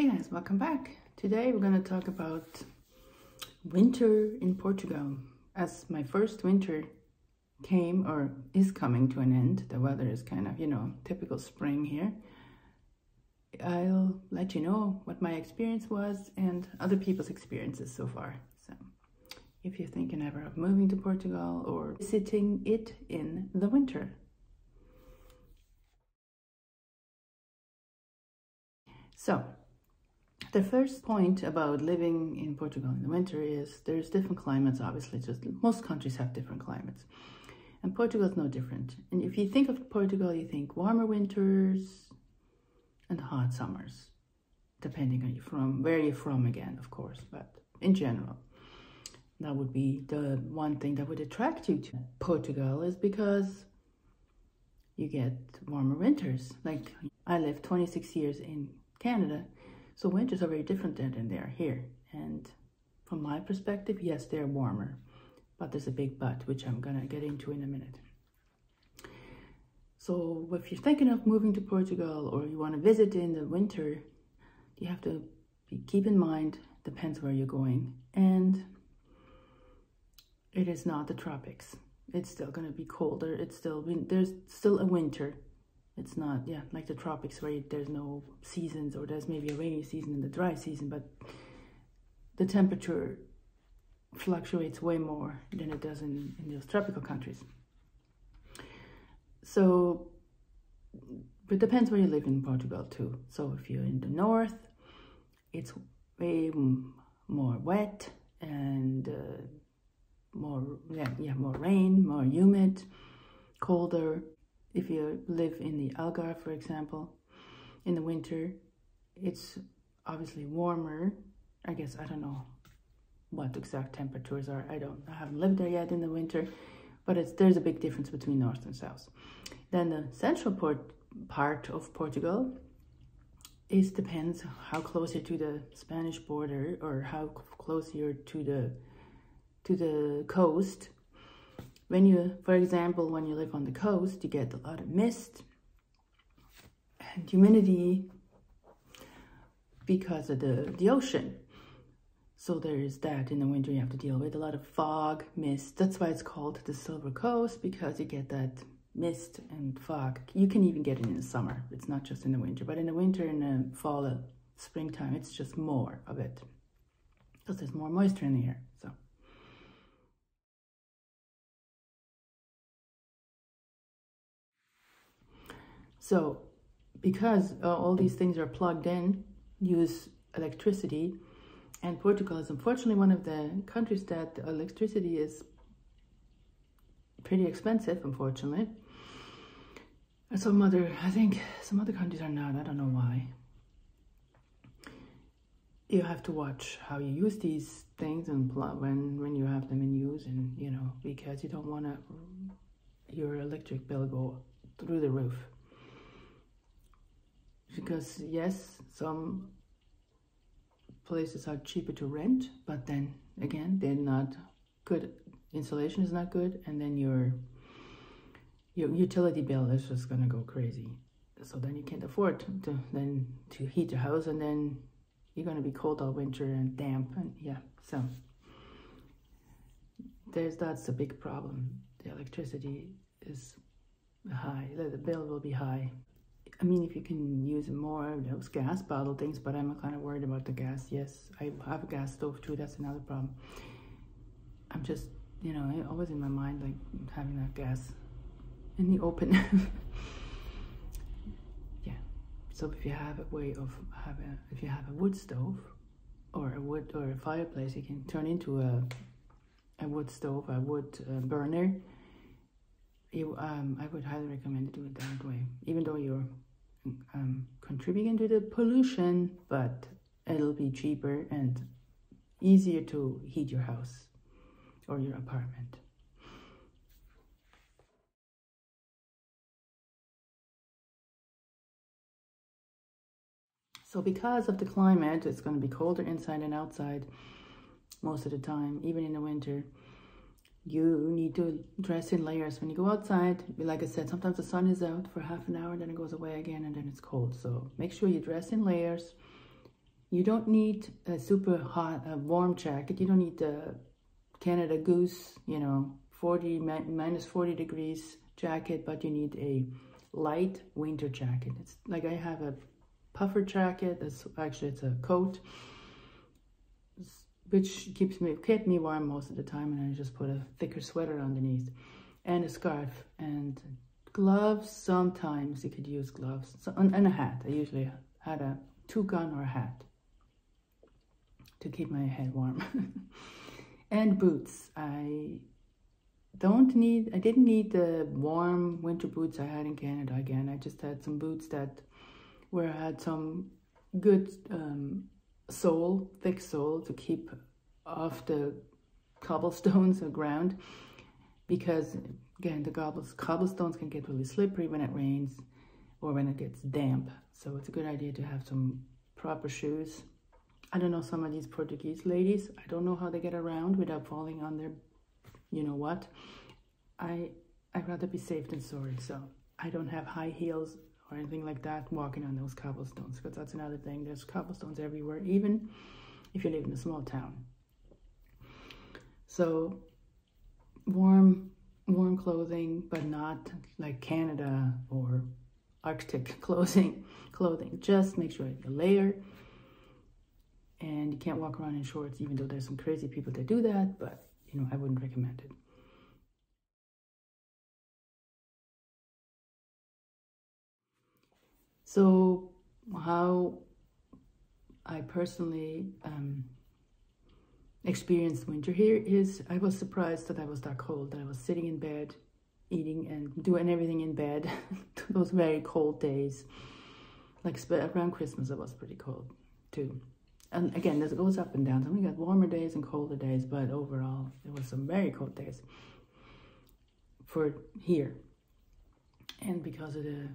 Hey guys, welcome back. Today we're going to talk about winter in Portugal. As my first winter came or is coming to an end, the weather is kind of, typical spring here. I'll let you know what my experience was and other people's experiences so far. So if you're thinking ever of moving to Portugal or visiting it in the winter. So the first point about living in Portugal in the winter is there's different climates, obviously. Just most countries have different climates. And Portugal is no different. And if you think of Portugal, you think warmer winters and hot summers, depending on where you're from again, of course. But in general, that would be the one thing that would attract you to Portugal, is because you get warmer winters. Like I lived 26 years in Canada. So winters are very different than they are here. And from my perspective, yes, they're warmer. But there's a big but, which I'm going to get into in a minute. So if you're thinking of moving to Portugal or you want to visit in the winter, you have to keep in mind, depends where you're going. And it is not the tropics. It's still going to be colder. There's still a winter. It's not, like the tropics where there's no seasons, or there's maybe a rainy season and a dry season, but the temperature fluctuates way more than it does in those tropical countries. So, but it depends where you live in Portugal too. So if you're in the north, it's way more wet and more rain, more humid, colder. If you live in the Algarve, for example, in the winter, it's obviously warmer. I guess, I don't know what exact temperatures are. I haven't lived there yet in the winter, but there's a big difference between north and south. Then the central part of Portugal depends how close you're to the Spanish border or how close you're to the coast. For example, when you live on the coast, you get a lot of mist and humidity because of the ocean. So there is that. In the winter, you have to deal with a lot of fog, mist. That's why it's called the Silver Coast, because you get that mist and fog. You can even get it in the summer. It's not just in the winter. But in the winter and the fall, springtime, it's just more of it because there's more moisture in the air. So because all these things are plugged in, use electricity, and Portugal is unfortunately one of the countries that electricity is pretty expensive, unfortunately. And I think some other countries are not. I don't know why. You have to watch how you use these things and when you have them in use, and because you don't want your electric bill go through the roof. Because yes, some places are cheaper to rent, but then again, they're not good. Insulation is not good, and then your utility bill is just gonna go crazy. So then you can't afford to heat your house, and then you're gonna be cold all winter and damp, and so that's a big problem. The electricity is high. The bill will be high. I mean, if you can use more of those gas bottle things, but I'm kind of worried about the gas. Yes, I have a gas stove too. That's another problem. I'm just, always in my mind, like having that gas in the open. So if you have a way of if you have a wood stove or a fireplace, you can turn into a wood stove, a wood burner. I would highly recommend to do it that way, even though you're contributing to the pollution, but it'll be cheaper and easier to heat your house or your apartment. So because of the climate, it's going to be colder inside and outside most of the time, even in the winter. You need to dress in layers when you go outside. Like I said, sometimes the sun is out for half an hour, then it goes away again, and then it's cold. So make sure you dress in layers. You don't need a super hot, warm jacket. You don't need the Canada Goose, you know, minus 40 degrees jacket, but you need a light winter jacket. It's like I have a puffer jacket. It's a coat, which kept me warm most of the time, and I just put a thicker sweater underneath, and a scarf, and gloves. Sometimes you could use gloves, and a hat. I usually had a toucan or a hat to keep my head warm. And boots. I didn't need the warm winter boots I had in Canada again. I just had some boots that had some good thick sole to keep off the cobblestones or ground, because again, the cobblestones can get really slippery when it rains or when it gets damp. So it's a good idea to have some proper shoes. I don't know, some of these Portuguese ladies, I don't know how they get around without falling on their, you know what. I'd rather be safe than sorry, so I don't have high heels or anything like that walking on those cobblestones, because that's another thing. There's cobblestones everywhere, even if you live in a small town. So warm clothing, but not like Canada or Arctic clothing. Just make sure you layer. And you can't walk around in shorts, even though there's some crazy people that do that, but, you know, I wouldn't recommend it. So how I personally experienced winter here is, I was surprised that I was that cold, that I was sitting in bed, eating and doing everything in bed. Those very cold days. Like around Christmas, it was pretty cold too. And again, this goes up and down. So we got warmer days and colder days, but overall, there was some very cold days for here. And because of the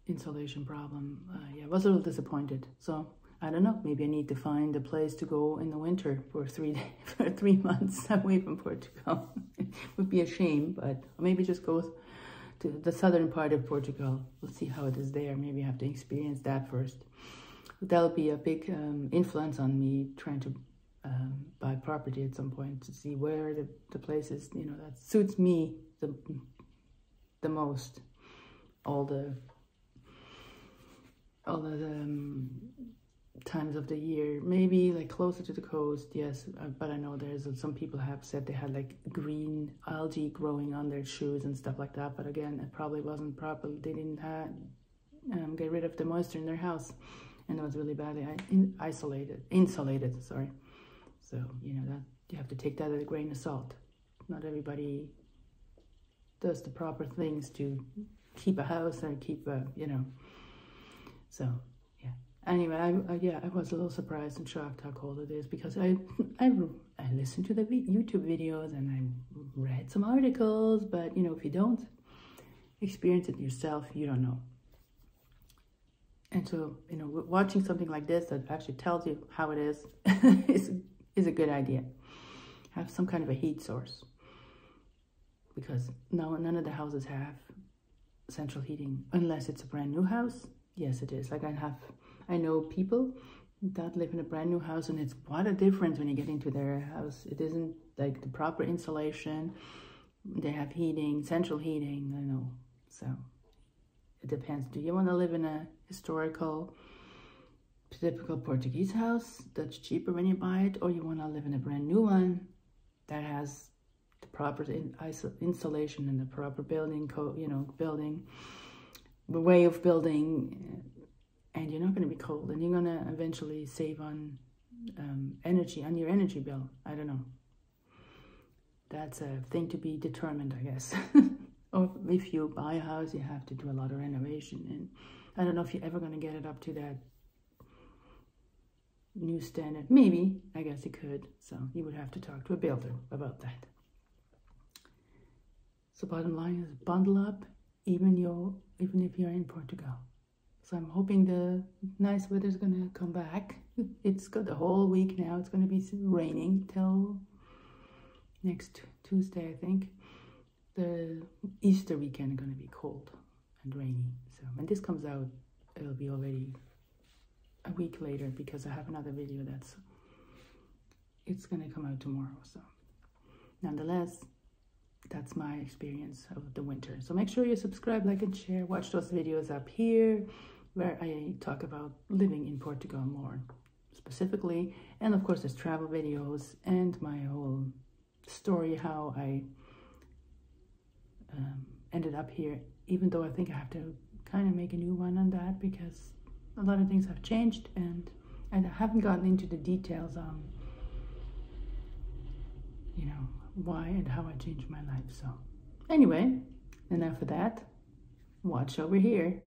insulation problem, yeah, I was a little disappointed. So I don't know, maybe I need to find a place to go in the winter for 3 months away from Portugal. It would be a shame, but maybe just go to the southern part of Portugal. We'll see how it is there. Maybe I have to experience that first. That'll be a big influence on me trying to buy property at some point, to see where the place is, you know, that suits me the most. All the times of the year, maybe like closer to the coast, yes, but I know there's some people have said they had like green algae growing on their shoes and stuff like that, but again, it probably wasn't properly, they didn't get rid of the moisture in their house. And it was really badly insulated, sorry. So, you know, that you have to take that with a grain of salt. Not everybody does the proper things to keep a house and keep a, you know. So, yeah. Anyway, I was a little surprised and shocked how cold it is, because I listened to the YouTube videos and I read some articles, but, you know, if you don't experience it yourself, you don't know. And so, you know, watching something like this that actually tells you how it is is a good idea. Have some kind of a heat source, because none of the houses have central heating unless it's a brand new house. Yes, it is. Like I know people that live in a brand new house, and it's what a difference when you get into their house. It isn't like the proper insulation. They have heating, central heating, I know. So it depends. Do you want to live in a historical, typical Portuguese house that's cheaper when you buy it, or you want to live in a brand new one that has the proper insulation and the proper building code, you know, the way of building, and you're not going to be cold, and you're going to eventually save on energy, on your energy bill. I don't know. That's a thing to be determined, I guess. Or if you buy a house, you have to do a lot of renovation, and I don't know if you're ever going to get it up to that new standard. Maybe, I guess you could. So you would have to talk to a builder about that. So bottom line is, bundle up, even if you're in Portugal. So I'm hoping the nice weather is going to come back. It's got the whole week now. It's going to be raining till next Tuesday, I think. The Easter weekend is going to be cold and rainy. So when this comes out, it'll be already a week later because I have another video it's gonna come out tomorrow. So nonetheless, that's my experience of the winter. So make sure you subscribe, like, and share. Watch those videos up here where I talk about living in Portugal more specifically. And of course, there's travel videos and my whole story, how I ended up here, even though I think I have to kind of make a new one on that because a lot of things have changed and I haven't gotten into the details on, you know, why and how I changed my life. So anyway, enough of that. Watch over here.